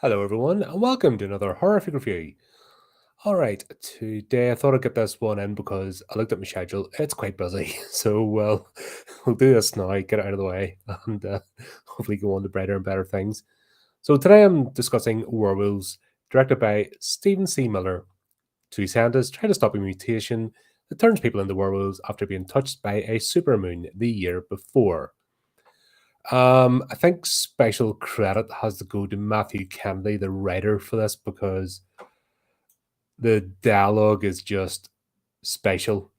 Hello, everyone, and welcome to another horrific review. All right, today I thought I'd get this one in because I looked at my schedule. It's quite busy, so we'll do this now, get it out of the way, and hopefully go on to brighter and better things. So today I'm discussing Werewolves, directed by Stephen C. Miller. Two scientists try to stop a mutation that turns people into werewolves after being touched by a supermoon the year before. I think special credit has to go to Matthew Kennedy, the writer for this, because the dialogue is just special.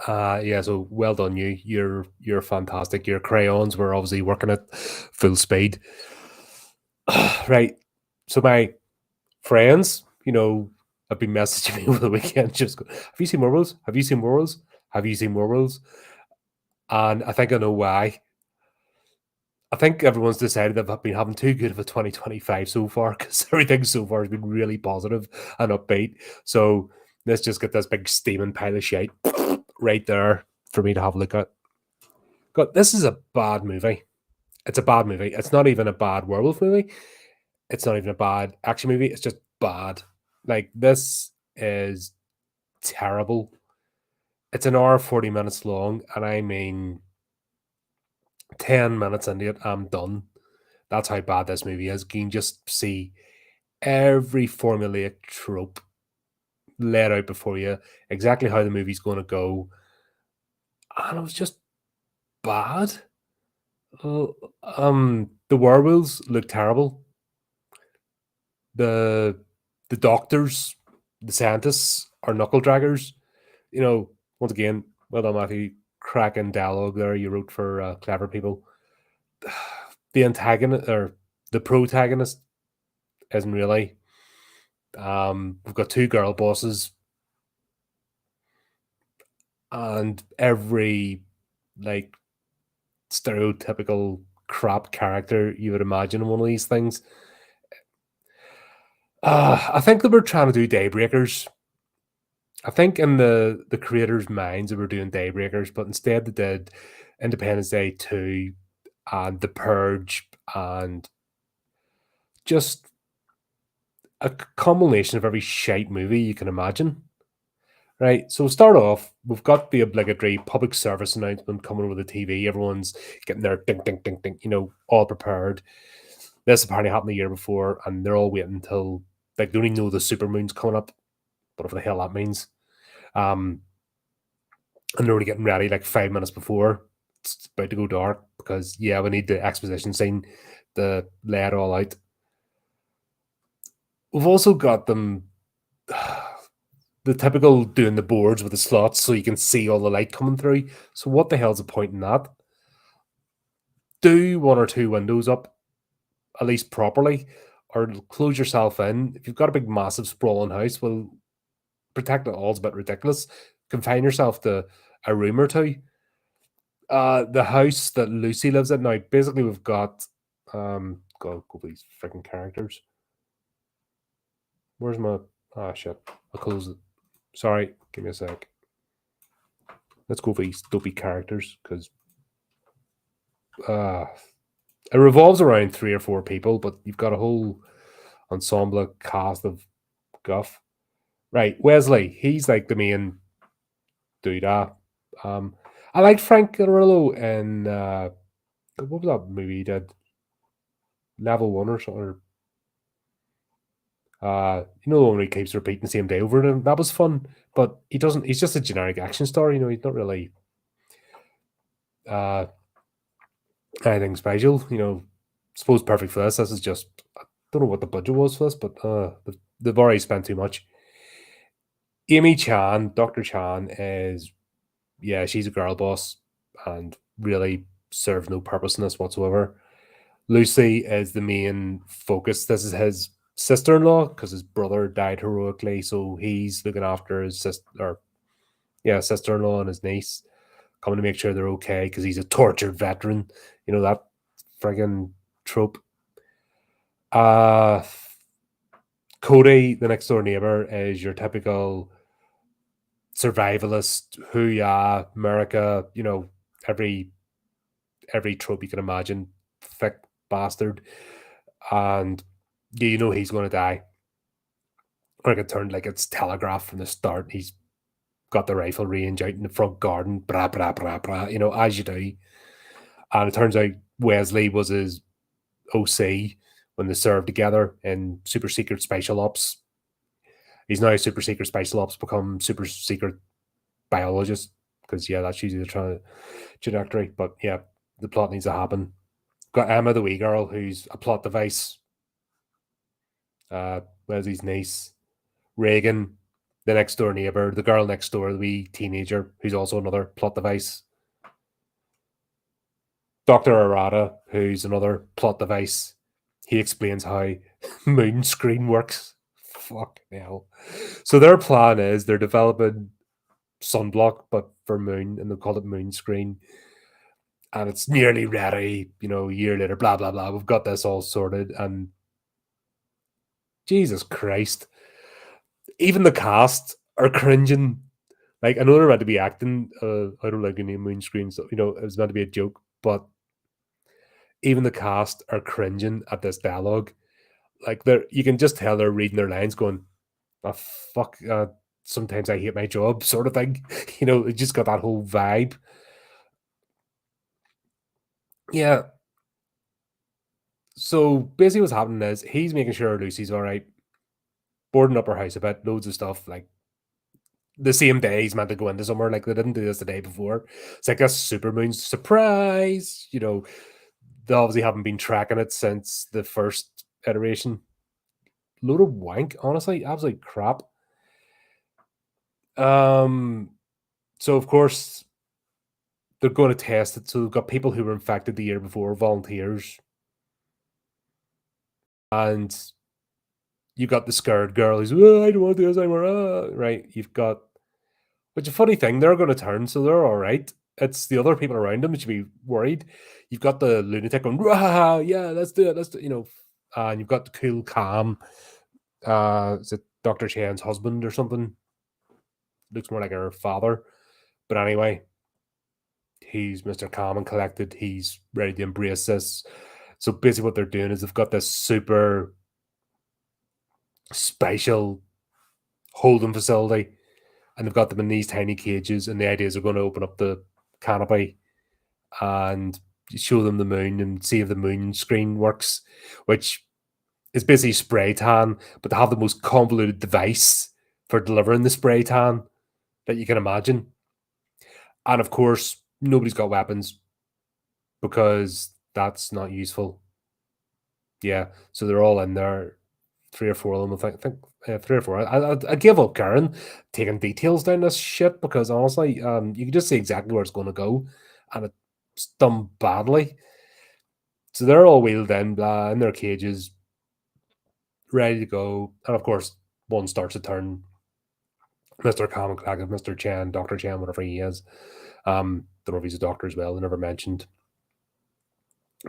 Yeah, so well done you. You're fantastic. Your crayons were obviously working at full speed. Right. So my friends, have been messaging me over the weekend. Just go, have you seen Werewolves? Have you seen Werewolves? Have you seen Werewolves? And I think I know why. I think everyone's decided they've been having too good of a 2025 so far because everything so far has been really positive and upbeat. So let's just get this big steaming pile of shite right there for me to have a look at. God, this is a bad movie. It's a bad movie. It's not even a bad werewolf movie. It's not even a bad action movie. It's just bad. Like, this is terrible. It's an hour, 40 minutes long. And I mean, 10 minutes into it, I'm done. That's how bad this movie is. You can just see every formulaic trope laid out before you, exactly how the movie's going to go. And it was just bad. The werewolves look terrible. The the doctors, the scientists are knuckle draggers. Once again, well done, Matthew. Cracking dialogue there you wrote for clever people. The antagonist or the protagonist isn't really. We've got two girl bosses, and every like stereotypical crap character you would imagine in one of these things. I think they were trying to do Daybreakers. I think in the creators' minds they were doing Daybreakers, but instead they did Independence Day 2 and The Purge and just a combination of every shite movie you can imagine. Right, so start off, we've got the obligatory public service announcement coming over the TV. Everyone's getting their ding, ding, ding, ding, all prepared. This apparently happened the year before, and they're all waiting until, like, they don't even know the supermoon's coming up, whatever the hell that means. And they're only getting ready like 5 minutes before it's about to go dark because, yeah, we need the exposition scene to lay it all out. We've also got them the typical doing the boards with the slots so you can see all the light coming through. So what the hell's the point in that? Do one or two windows up, at least properly, or close yourself in. If you've got a big, massive, sprawling house, well, protect it all is a bit ridiculous. Confine yourself to a room or two. The house that Lucy lives in now, basically we've got go for these freaking characters. Where's my shit? I'll close it. Sorry, give me a sec. Let's go for these dopey characters because it revolves around 3 or 4 people, but you've got a whole ensemble cast of guff. Right, Wesley, he's like the main dude. I liked Frank Grillo in what was that movie he did? Level 1 or something. The one where he keeps repeating the same day over and that was fun. But he doesn't. He's just a generic action star. He's not really anything special. Suppose perfect for this. This is just, I don't know what the budget was for this, but they've already spent too much. Amy Chan, Dr. Chan is, yeah, she's a girl boss and really serves no purpose in this whatsoever. Lucy is the main focus. This is his sister-in-law because his brother died heroically, so he's looking after his sister-in-law and his niece, coming to make sure they're okay because he's a tortured veteran. That friggin' trope. Cody, the next door neighbor, is your typical survivalist, hoo-yah, America, every trope you can imagine, thick bastard. and you know he's going to die. Like it turned like it's telegraphed from the start. He's got the rifle range out in the front garden, blah blah blah blah. You know, as you do. And it turns out Wesley was his OC when they served together in super secret special ops. He's now super secret special ops, become super secret biologist because yeah, that's usually the trajectory. But yeah, the plot needs to happen. Got Emma, the wee girl, who's a plot device. Wesley's niece, Reagan, the next door neighbor, the girl next door, the wee teenager, who's also another plot device. Dr. Arata, who's another plot device. He explains how moon screen works. Fuck hell. So their plan is they're developing sunblock, but for moon, and they call it moon screen. And it's nearly ready, you know, a year later, blah, blah, blah. We've got this all sorted. And Jesus Christ. Even the cast are cringing. Like, I know they're meant to be acting. I don't like any moon screens. So, you know, it was meant to be a joke, but even the cast are cringing at this dialogue. Like, you can just tell they're reading their lines going, oh, fuck, sometimes I hate my job, sort of thing. You know, it just got that whole vibe. Yeah. So basically, what's happening is he's making sure Lucy's all right, boarding up her house a bit, loads of stuff. Like the same day he's meant to go into somewhere, like they didn't do this the day before. It's like a supermoon surprise. You know, they obviously haven't been tracking it since the first iteration. Load of wank, honestly, absolute crap. So of course they're going to test it. So they've got people who were infected the year before, volunteers, and you got the scared girl who's, oh, I don't want to do this anymore. Right, you've got, which is a funny thing, they're going to turn, so they're all right. It's the other people around them that should be worried. You've got the lunatic going, yeah, let's do it, you know, and you've got the cool, calm, is it Dr. Chan's husband or something? Looks more like her father. But anyway, he's Mr. Calm and collected. He's ready to embrace this. So basically what they're doing is they've got this super special holding facility, and they've got them in these tiny cages, and the idea is they're going to open up the canopy and show them the moon and see if the moon screen works, which is basically spray tan, but they have the most convoluted device for delivering the spray tan that you can imagine. And of course, nobody's got weapons because that's not useful. Yeah, so they're all in there. 3 or 4 of them, I think 3 or 4. I give up, Karen, taking details down this shit because honestly, you can just see exactly where it's going to go, and it's done badly. So they're all wheeled in, blah, in their cages, ready to go. And of course, one starts to turn. Mr. Common Collective, Mr. Chen, Dr. Chen, whatever he is. Don't know if he's a doctor as well, they never mentioned.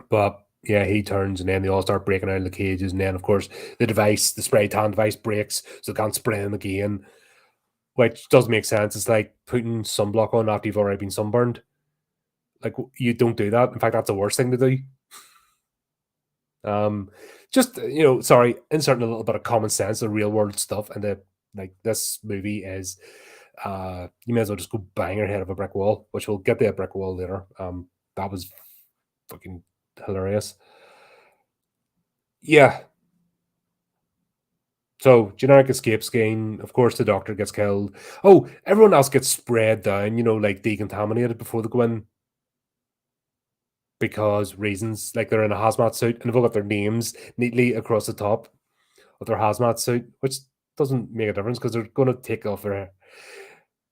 But yeah, he turns and then they all start breaking out of the cages. And then, of course, the device, the spray tan device breaks, so they can't spray them again, which does make sense. It's like putting sunblock on after you've already been sunburned. Like, you don't do that. In fact, that's the worst thing to do. Just, you know, sorry, inserting a little bit of common sense, the real world stuff, and the like. This movie is, you may as well just go bang your head of a brick wall, which we'll get to a brick wall later. That was fucking hilarious. Yeah. So generic escape scheme. Of course, the doctor gets killed. Oh, everyone else gets sprayed down. You know, like decontaminated before they go in because reasons. Like they're in a hazmat suit and they've all got their names neatly across the top of their hazmat suit, which doesn't make a difference because they're going to take off their.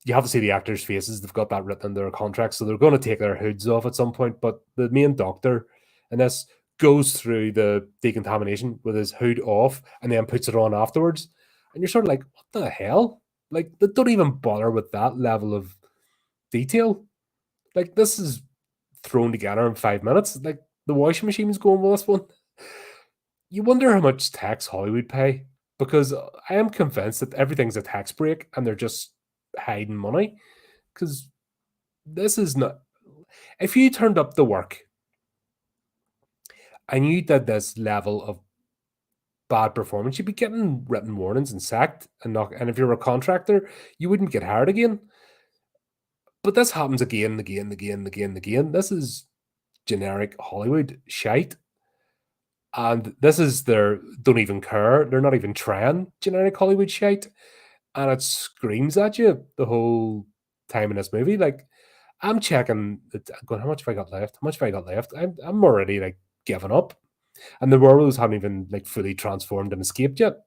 You have to see the actors' faces. They've got that written in their contracts, so they're going to take their hoods off at some point. But the main doctor in this goes through the decontamination with his hood off and then puts it on afterwards. And you're sort of like, what the hell? Like, they don't even bother with that level of detail. Like, this is thrown together in 5 minutes. Like, the washing machine's going with this one. You wonder how much tax Hollywood pay, because I am convinced that everything's a tax break and they're just hiding money. Because this is not. If you turned up the work and you did this level of bad performance, you'd be getting written warnings and sacked and not. And if you're a contractor, you wouldn't get hired again. But this happens again and again and again and again and again. This is generic Hollywood shite. And this is their don't even care. They're not even trying generic Hollywood shite. And it screams at you the whole time in this movie. Like, I'm checking, going, how much have I got left? How much have I got left? I'm already like giving up. And the werewolves haven't even like fully transformed and escaped yet.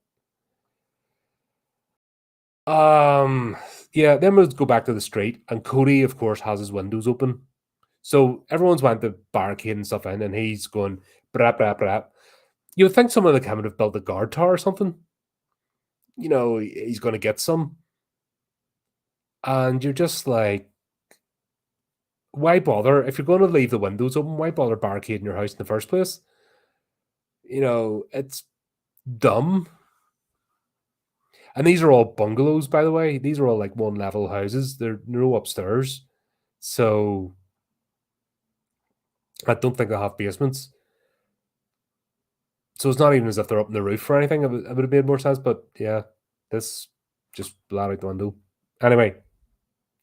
Um, yeah, then we'll go back to the street, and Cody, of course, has his windows open. So everyone's went to barricade and stuff in, and he's going, brap, brap, brap. You would think someone like him would have built a guard tower or something. You know, he's going to get some. And you're just like, why bother? If you're going to leave the windows open, why bother barricading your house in the first place? You know, it's dumb. And these are all bungalows, by the way. These are all like one level houses. They're no upstairs. So I don't think they'll have basements. So it's not even as if they're up in the roof or anything. It would have made more sense. But yeah, this just blew out the window. Anyway,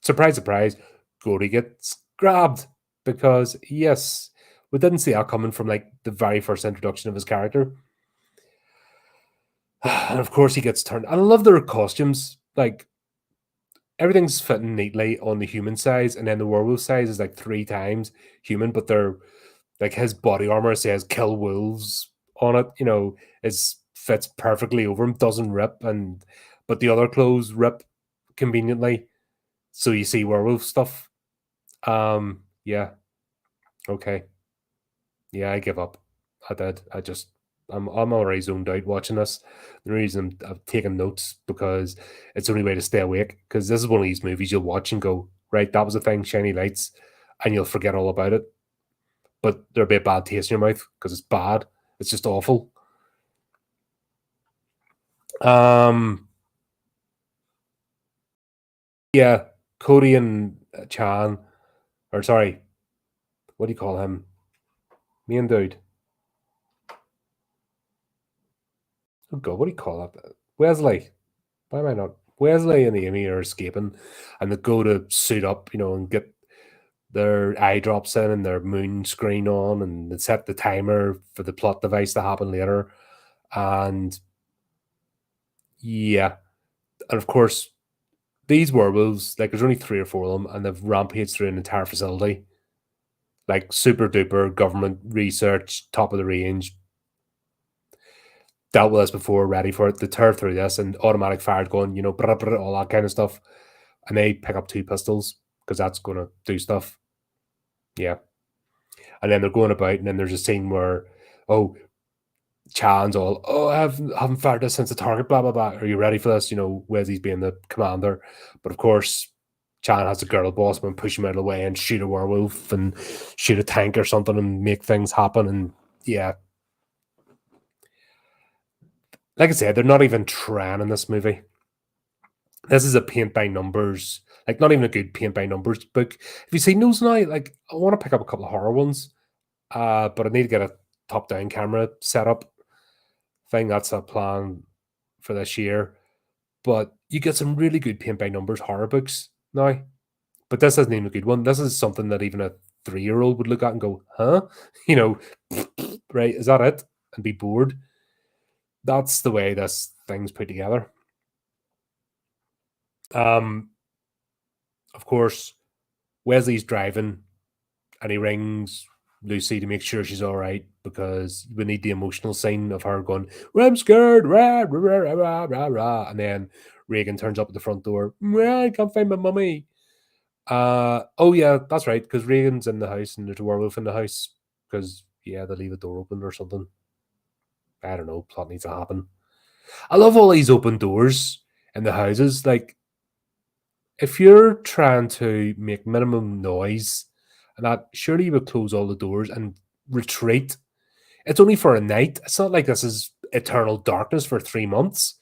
surprise, surprise, Gordy gets grabbed because, yes, we didn't see that coming from like the very first introduction of his character. And of course, he gets turned. And I love their costumes. Like, everything's fitting neatly on the human size, and then the werewolf size is like 3 times human, but they're like his body armor says kill wolves on it, you know, it fits perfectly over him, doesn't rip, and but the other clothes rip conveniently. So you see werewolf stuff. Yeah, okay. Yeah, I give up. I did. I'm already zoned out watching this. The reason I'm taking notes because it's the only way to stay awake. Because this is one of these movies you'll watch and go, right, that was the thing, shiny lights, and you'll forget all about it. But there'll be a bad taste in your mouth because it's bad. It's just awful. Um, yeah, Cody and Chan, or sorry, what do you call him? Me and dude. Oh God, what do you call that? Wesley. Why am I not? Wesley and Amy are escaping, and they go to suit up, you know, and get their eye drops in and their moon screen on, and they set the timer for the plot device to happen later. And yeah, and of course, these werewolves, like there's only 3 or 4 of them, and they've rampaged through an entire facility, like super duper government research, top of the range. Dealt with this before, ready for it. They tear through this and automatic fire going, you know, brr, brr, all that kind of stuff. And they pick up 2 pistols because that's going to do stuff. Yeah. And then they're going about, and then there's a scene where, oh, Chan's all, oh, haven't fired this since the target, blah, blah, blah. Are you ready for this? You know, Wesley's being the commander. But of course, Chan has a girl boss and push him out of the way and shoot a werewolf and shoot a tank or something and make things happen. And yeah. Like I said, they're not even trying in this movie. This is a paint by numbers, like not even a good paint by numbers book. If you see those now, like I want to pick up a couple of horror ones, but I need to get a top down camera set up. I think that's a plan for this year. But you get some really good paint by numbers horror books now. But this isn't even a good one. This is something that even a 3-year-old would look at and go, huh? You know, right? Is that it? And be bored. That's the way this thing's put together. Um, of course, Wesley's driving and he rings Lucy to make sure she's all right because we need the emotional scene of her going, well, I'm scared, rah, rah, rah, rah, rah, rah. And then Reagan turns up at the front door, I can't find my mummy. Oh yeah, that's right, because Reagan's in the house and there's a werewolf in the house because yeah, they leave the door open or something. I don't know, plot needs to happen. I love all these open doors in the houses. Like, if you're trying to make minimum noise and that, surely you would close all the doors and retreat. It's only for a night. It's not like this is eternal darkness for 3 months.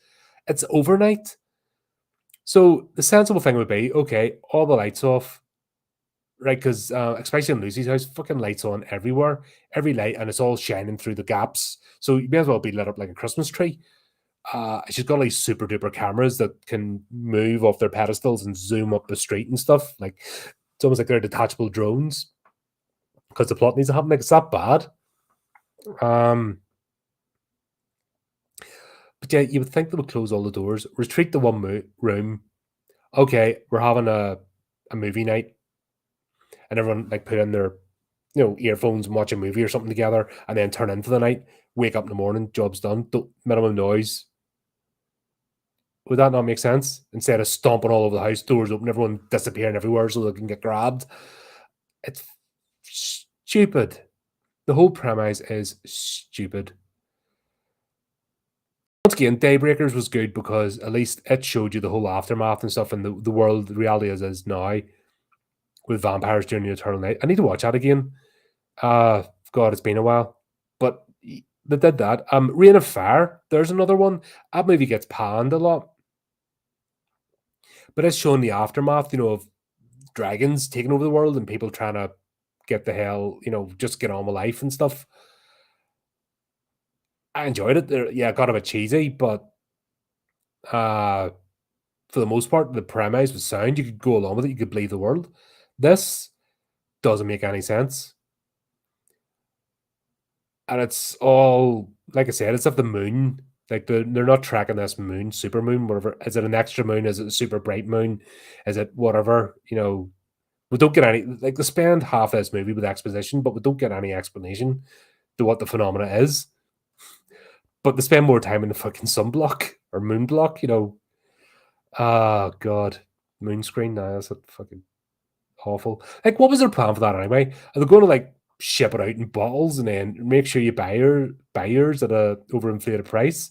It's overnight. So the sensible thing would be, okay, all the lights off, right? Because especially in Lucy's house, fucking lights on everywhere, every light, and it's all shining through the gaps. So you may as well be lit up like a Christmas tree. She's got like super duper cameras that can move off their pedestals and zoom up the street and stuff. Like it's almost like they're detachable drones because the plot needs to happen. Like it's that bad. Um, but yeah, you would think they would close all the doors, retreat to one room. Okay, we're having a movie night, and everyone like put in their earphones and watch a movie or something together, and then turn into the night. Wake up in the morning, job's done. Minimum noise. Would that not make sense? Instead of stomping all over the house, doors open, everyone disappearing everywhere so they can get grabbed. It's stupid. The whole premise is stupid. Once again, Daybreakers was good because at least it showed you the whole aftermath and stuff and the world, the reality as is now with vampires during the eternal night. I need to watch that again. God, it's been a while. But they did that. Reign of Fire, there's another one. That movie gets panned a lot. But it's showing the aftermath, of dragons taking over the world and people trying to get the hell, just get on with life and stuff. I enjoyed it. Yeah, it got a bit cheesy, but for the most part, the premise was sound. You could go along with it. You could believe the world. This doesn't make any sense. And it's all, like I said, it's of the moon. Like they're not tracking this moon, super moon, whatever. Is it an extra moon? Is it a super bright moon? Is it whatever? We don't get any, like they spend half this movie with exposition, but we don't get any explanation to what the phenomena is. But they spend more time in the fucking sunblock or moon block, Oh god. Moon screen now, that's fucking awful. Like, what was their plan for that anyway? Are they going to like ship it out in bottles and then make sure you buy yours at a overinflated price?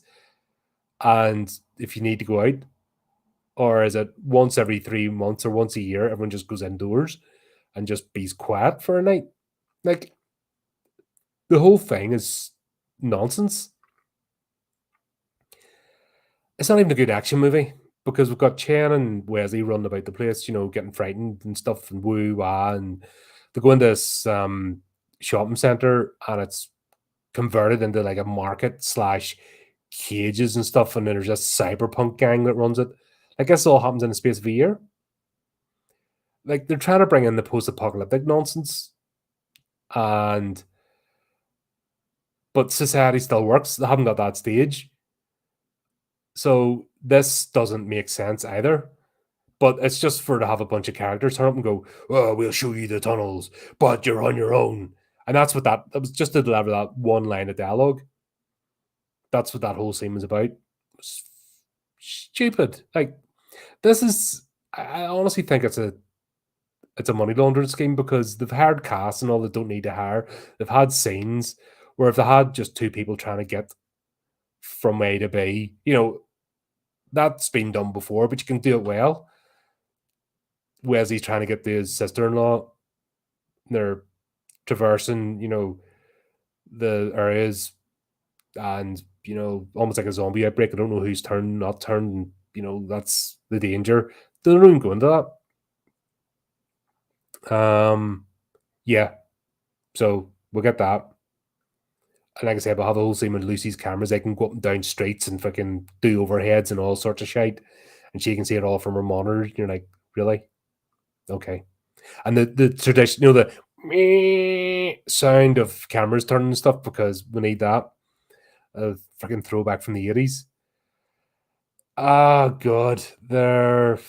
And if you need to go out, or is it once every 3 months or once a year, everyone just goes indoors and just be quiet for a night? Like, the whole thing is nonsense. It's not even a good action movie because we've got Chen and Wesley running about the place, getting frightened and stuff and woo wah, and they go into this shopping center and it's converted into like a market slash cages and stuff, and then there's this cyberpunk gang that runs it. I guess it all happens in the space of a year. Like they're trying to bring in the post-apocalyptic nonsense, and but society still works. They haven't got that stage. So this doesn't make sense either. But it's just for to have a bunch of characters turn up and go, "Oh, we'll show you the tunnels, but you're on your own." And that's what that was, just to deliver that one line of dialogue. That's what that whole scene was about. It was stupid. Like this is, I honestly think it's a money laundering scheme because they've hired casts and all they don't need to hire. They've had scenes where if they had just two people trying to get from A to B, that's been done before, but you can do it well. Wesley's trying to get to his sister-in-law. They're traversing, the areas and, almost like a zombie outbreak. I don't know who's turned, not turned. And, that's the danger. They don't even go into that. Yeah. So we'll get that. And like I said, we'll have a whole scene with Lucy's cameras. They can go up and down streets and fucking do overheads and all sorts of shit. And she can see it all from her monitor. You're like, really? Okay. And the tradition, the meh sound of cameras turning and stuff because we need that. A freaking throwback from the 80s. Oh god, they're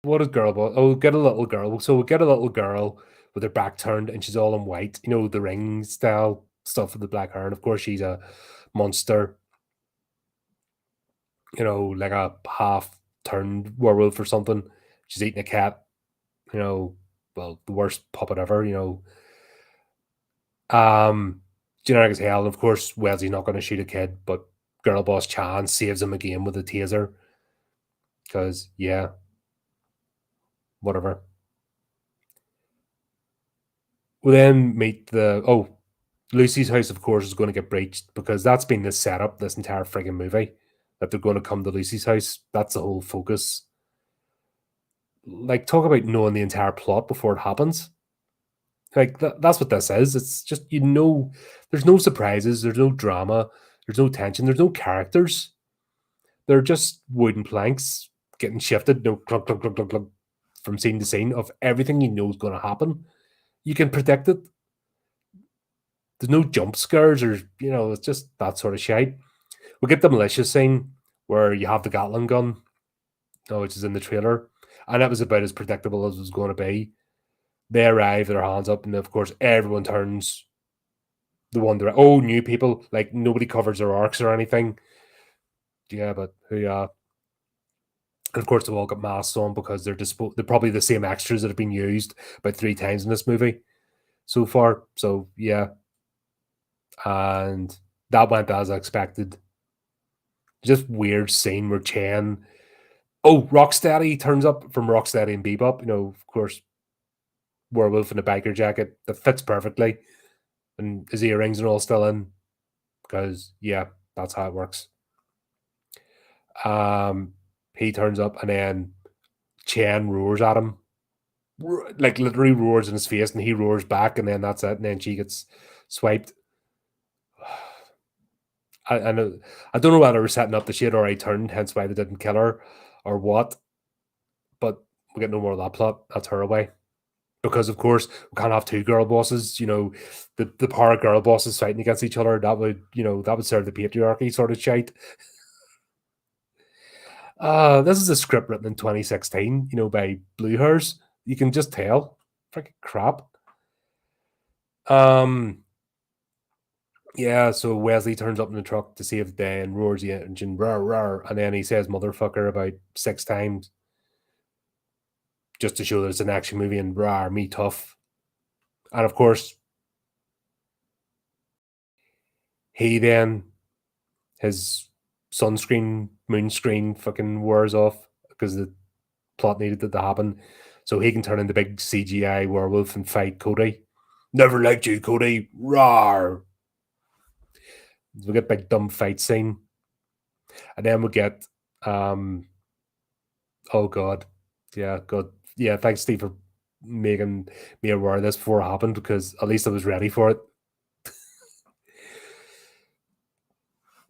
what is girl boss? Oh, get a little girl. So we'll get a little girl with her back turned and she's all in white, the ring style stuff with the black hair. And of course she's a monster, like a half turned werewolf or something. She's eating a cat, well, the worst puppet ever, generic as hell. And of course, Wesley's not going to shoot a kid, but girl boss Chan saves him again with a taser. Because, yeah, whatever. We then meet Lucy's house, of course, is going to get breached because that's been the setup this entire frigging movie. That they're going to come to Lucy's house. That's the whole focus. Like, talk about knowing the entire plot before it happens. Like, that's what this is. It's just, there's no surprises, there's no drama, there's no tension, there's no characters. They're just wooden planks getting shifted, clunk, clunk, clunk, clunk, clunk, from scene to scene of everything you know is going to happen. You can predict it. There's no jump scares or, it's just that sort of shite. We get the militia scene where you have the Gatling gun, which is in the trailer, and that was about as predictable as it was going to be. They arrive, their hands up, and of course, everyone turns the one direction. Oh, new people, like nobody covers their arcs or anything. Yeah, but and of course, they all got masks on because they're probably the same extras that have been used about 3 times in this movie so far. So yeah, and that went as expected. Just weird scene where Chen, Rocksteady turns up from Rocksteady and Bebop. Of course, werewolf in a biker jacket that fits perfectly, and his earrings are all still in because yeah, that's how it works. He turns up and then Chen roars at him, like literally roars in his face, and he roars back, and then that's it. And then she gets swiped. I know. I don't know whether we're setting up that she had already turned, hence why they didn't kill her, or what. But we get no more of that plot. That's her away. Because of course we can't have two girl bosses. The power of girl bosses fighting against each other. That would serve the patriarchy sort of shite. This is a script written in 2016. By Blue Hairs. You can just tell. Freaking crap. Yeah, so Wesley turns up in the truck to save the day and roars the engine, rawr, rawr, and then he says motherfucker about 6 times just to show that it's an action movie and rawr, me tough. And of course, he then, his sunscreen, moon screen fucking wears off because the plot needed it to happen. So he can turn into big CGI werewolf and fight Cody. Never liked you, Cody. Rawr. We get big dumb fight scene. And then we get oh god. Yeah, god. Yeah, thanks Steve for making me aware of this before it happened because at least I was ready for it.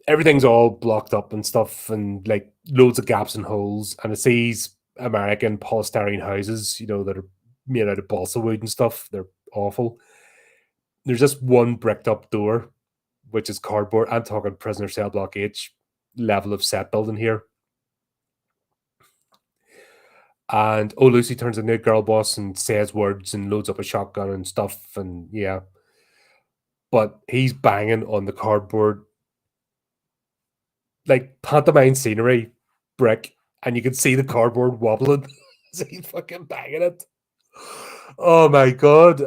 Everything's all blocked up and stuff and like loads of gaps and holes, and it sees American polystyrene houses, that are made out of balsa wood and stuff. They're awful. There's just one bricked up door, which is cardboard. I'm talking prisoner cell block H level of set building here. And Lucy turns into a girl boss and says words and loads up a shotgun and stuff, and yeah. But he's banging on the cardboard, like pantomime scenery, brick, and you can see the cardboard wobbling as he's fucking banging it. Oh my god.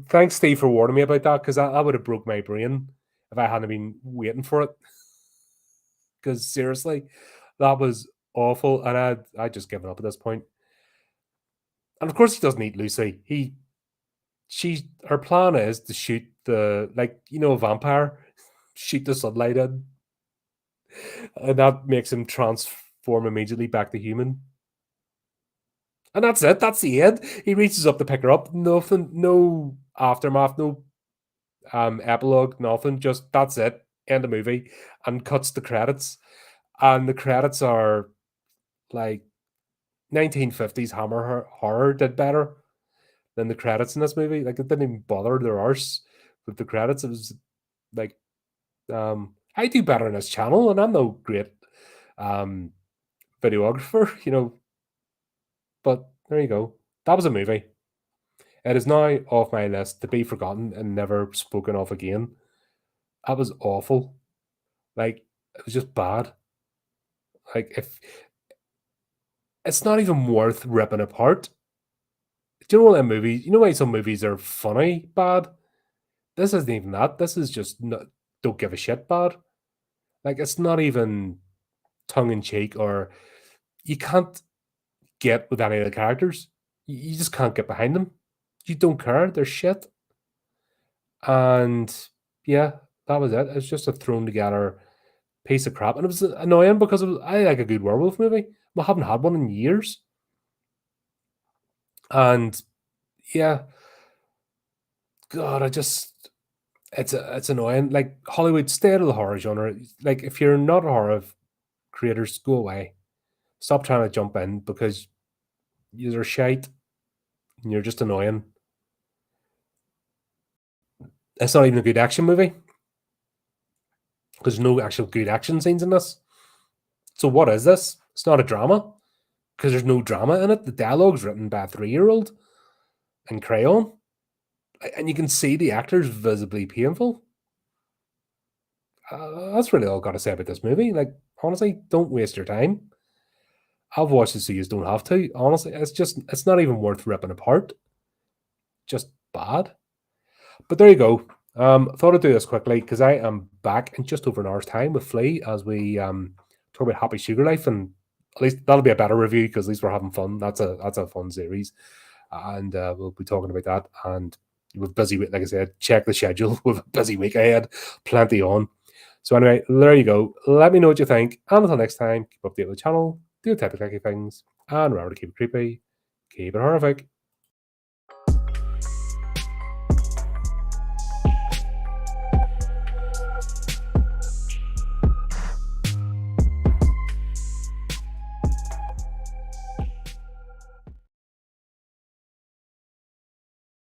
Thanks, Steve, for warning me about that, because I would have broke my brain if I hadn't been waiting for it. Because seriously, that was awful, and I just given up at this point. And of course, he doesn't eat Lucy. Her plan is to shoot a vampire, shoot the sunlight in, and that makes him transform immediately back to human. And that's it. That's the end. He reaches up to pick her up. Nothing. No aftermath. No epilogue. Nothing. Just that's it. End of movie. And cuts the credits. And the credits are like 1950s Hammer horror did better than the credits in this movie. Like it didn't even bother their arse with the credits. It was like I do better on this channel, and I'm no great videographer, but there you go. That was a movie. It is now off my list to be forgotten and never spoken of again. That was awful. Like, it was just bad. Like, if it's not even worth ripping apart. Do you know what movies? You know why some movies are funny bad? This isn't even that. This is just don't give a shit bad. Like, it's not even tongue in cheek, or you can't get with any of the characters. You just can't get behind them. You don't care. They're shit. And yeah, that was it. It's just a thrown together piece of crap. And it was annoying because I like a good werewolf movie. We haven't had one in years. And yeah, God, I just it's annoying. Like Hollywood, stay out of the horror genre. Like if you're not a horror creators, go away. Stop trying to jump in because you're shite and you're just annoying. It's not even a good action movie because there's no actual good action scenes in this. So what is this? It's not a drama because there's no drama in it. The dialogue's written by a 3-year-old in crayon, and you can see the actors visibly painful. That's really all I've got to say about this movie. Like, honestly, don't waste your time. I've watched it so you don't have to. Honestly, it's not even worth ripping apart. Just bad. But there you go. Thought I'd do this quickly because I am back in just over an hour's time with Flea as we talk about Happy Sugar Life, and at least that'll be a better review because at least we're having fun. That's a fun series, and we'll be talking about that. And we're busy with, like I said, check the schedule. We've a busy week ahead, plenty on. So anyway, there you go. Let me know what you think. And until next time, keep updated with the channel, do the type of clicky things, and remember to keep it creepy, keep it horrific.